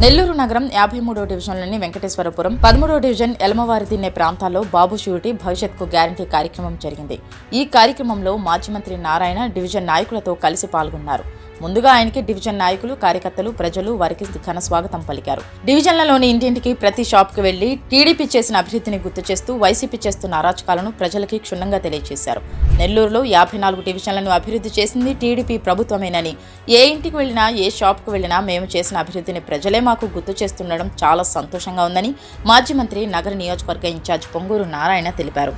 నెల్లూరు నగరం 53వ డివిజన్లోని వెంకటేశ్వరపురం, 13వ డివిజన్ ఎలమవారిదిన్నె ప్రాంతాల్లో బాబు షూరిటీ భవిష్యత్కు గ్యారంటీ కార్యక్రమం జరిగింది. ఈ కార్యక్రమంలో మాజీ మంత్రి నారాయణ డివిజన్ నాయకులతో కలిసి పాల్గొన్నారు. ముందుగా ఆయనకి డివిజన్ నాయకులు, కార్యకర్తలు, ప్రజలు వారికి ఘన స్వాగతం పలికారు. డివిజన్లలోని ఇంటింటికి, ప్రతి షాప్కి వెళ్లి టీడీపీ చేసిన అభివృద్ధిని గుర్తు చేస్తూ వైసీపీ చేస్తున్న అరాచకాలను ప్రజలకి క్షుణ్ణంగా తెలియజేశారు. నెల్లూరులో 54 డివిజన్లను అభివృద్ధి చేసింది టీడీపీ ప్రభుత్వమేనని, ఏ ఇంటికి వెళ్లినా, ఏ షాప్కి వెళ్లినా మేము చేసిన అభివృద్ధిని ప్రజలే మాకు గుర్తు చేస్తుండడం చాలా సంతోషంగా ఉందని మాజీ మంత్రి, నగర నియోజకవర్గ ఇన్ఛార్జ్ పొంగూరు నారాయణ తెలిపారు.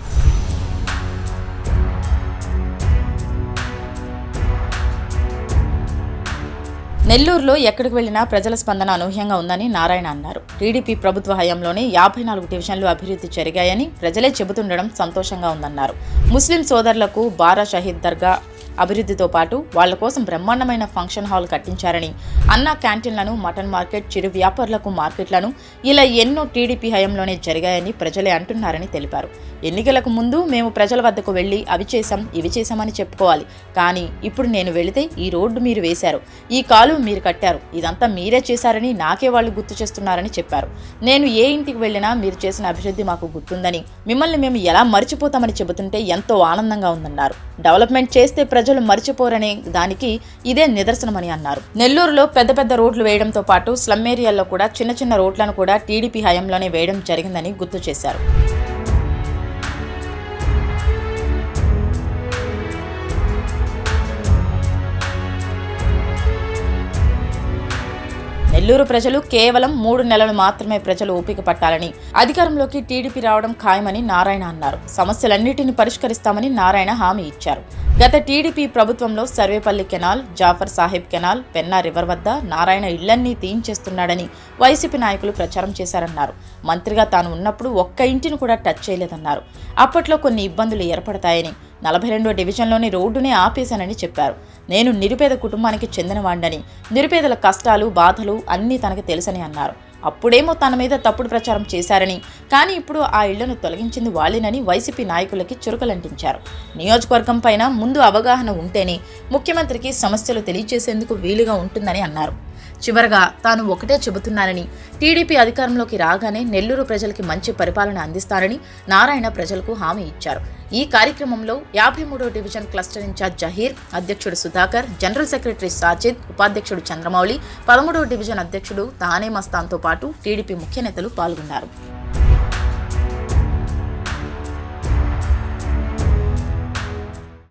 నెల్లూరులో ఎక్కడికి వెళ్లినా ప్రజల స్పందన అనూహ్యంగా ఉందని నారాయణ అన్నారు. టీడీపీ ప్రభుత్వ హయాంలోనే 54 డివిజన్లు అభివృద్ధి జరిగాయని ప్రజలే చెబుతుండడం సంతోషంగా ఉందన్నారు. ముస్లిం సోదరులకు బారా షహీద్ దర్గా అభివృద్ధితో పాటు వాళ్ల కోసం బ్రహ్మాండమైన ఫంక్షన్ హాల్ కట్టించారని, అన్న క్యాంటీన్లను, మటన్ మార్కెట్, చిరు వ్యాపారులకు మార్కెట్లను ఇలా ఎన్నో టీడీపీ హయాంలోనే జరిగాయని ప్రజలే అంటున్నారని తెలిపారు. ఎన్నికలకు ముందు మేము ప్రజల వద్దకు వెళ్లి అవి చేశాం, ఇవి చేశామని చెప్పుకోవాలి. కానీ ఇప్పుడు నేను వెళితే ఈ రోడ్డు మీరు వేశారు, ఈ కాలు మీరు కట్టారు, ఇదంతా మీరే చేశారని నాకే వాళ్ళు గుర్తు చేస్తున్నారని చెప్పారు. నేను ఏ ఇంటికి వెళ్లినా మీరు చేసిన అభివృద్ధి మాకు గుర్తుందని, మిమ్మల్ని మేము ఎలా మర్చిపోతామని చెబుతుంటే ఎంతో ఆనందంగా ఉందన్నారు. డెవలప్మెంట్ చేస్తే ప్రజలు మర్చిపోరనే దానికి ఇదే నిదర్శనమని అన్నారు. నెల్లూరులో పెద్ద పెద్ద రోడ్లు వేయడంతో పాటు స్లమ్ ఏరియాల్లో కూడా చిన్న చిన్న రోడ్లను కూడా టీడీపీ హయాంలోనే వేయడం జరిగిందని గుర్తు చేశారు. నెల్లూరు ప్రజలు కేవలం 3 నెలలు మాత్రమే ప్రజలు ఓపిక పట్టాలని, అధికారంలోకి టీడీపీ రావడం ఖాయమని నారాయణ అన్నారు. సమస్యలన్నిటిని పరిష్కరిస్తామని నారాయణ హామీ ఇచ్చారు. గత టీడీపీ ప్రభుత్వంలో Sarvepalli canal, Jafar Saheb canal, Penna river వద్ద నారాయణ ఇళ్లన్నీ తీయించేస్తున్నాడని వైసీపీ నాయకులు ప్రచారం చేశారన్నారు. మంత్రిగా తాను ఉన్నప్పుడు ఒక్క ఇంటిని కూడా టచ్ చేయలేదన్నారు. అప్పట్లో కొన్ని ఇబ్బందులు ఏర్పడతాయని, 42వ డివిజన్లోని రోడ్డునే ఆపేశానని చెప్పారు. నేను నిరుపేద కుటుంబానికి చెందినవాడిని, నిరుపేదల కష్టాలు, బాధలు అన్నీ తనకు తెలుసని అన్నారు. అప్పుడేమో తన మీద తప్పుడు ప్రచారం చేశారని, కానీ ఇప్పుడు ఆ ఇళ్లను తొలగించింది వాళ్ళేనని వైసీపీ నాయకులకి చురుకలంటించారు. నియోజకవర్గం పైన ముందు అవగాహన ఉంటేనే ముఖ్యమంత్రికి సమస్యలు తెలియజేసేందుకు వీలుగా ఉంటుందని అన్నారు. చివరగా తాను ఒకటే చెబుతున్నానని, టీడీపీ అధికారంలోకి రాగానే నెల్లూరు ప్రజలకి మంచి పరిపాలన అందిస్తారని నారాయణ ప్రజలకు హామీ ఇచ్చారు. ఈ కార్యక్రమంలో 53వ డివిజన్ క్లస్టర్ ఇన్ఛార్జ్ జహీర్, అధ్యక్షుడు సుధాకర్, జనరల్ సెక్రటరీ సాజిద్, ఉపాధ్యక్షుడు చంద్రమౌళి, 13వ డివిజన్ అధ్యక్షుడు తానే మస్తాన్తో పాటు టీడీపీ ముఖ్య నేతలు పాల్గొన్నారు.